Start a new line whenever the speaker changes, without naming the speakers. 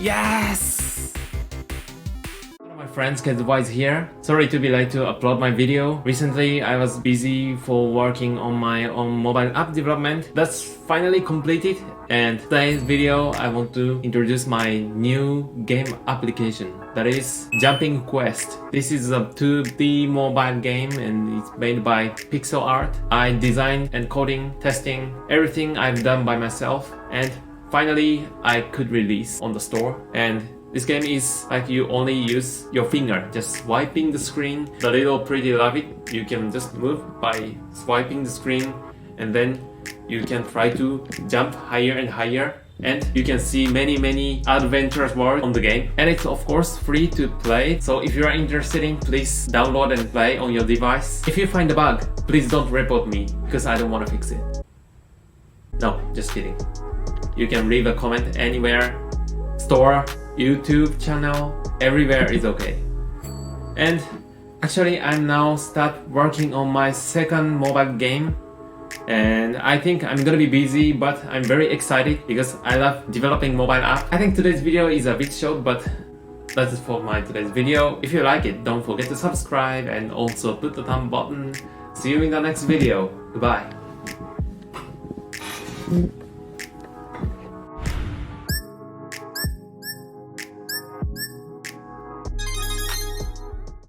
Yes! One of my friends Kedwise here. Sorry to be late to upload my video. Recently I was busy for working on my own mobile app development. That's finally completed, and today's video I want to introduce my new game application, that is Jumping Quest. This is a 2D mobile game and it's made by pixel art. I designed and coding, testing, everything I've done by myself, and finally I could release on the store. And this game is like you only use your finger, just swiping the screen. The little pretty rabbit, you can just move by swiping the screen, and then you can try to jump higher and higher, and you can see many adventurous worlds on the game. And it's of course free to play, so if you are interested in, please download and play on your device. If you find a bug, please don't report me, because I don't want to fix it. No, just kidding. You can leave a comment anywhere. Store, YouTube channel, everywhere is okay. And actually I'm now start working on my second mobile game, and I think I'm gonna be busy, but I'm very excited because I love developing mobile app. I think today's video is a bit short, but that's it for my today's video. If you like it, don't forget to subscribe and also put the thumb button. See you in the next video. Goodbye.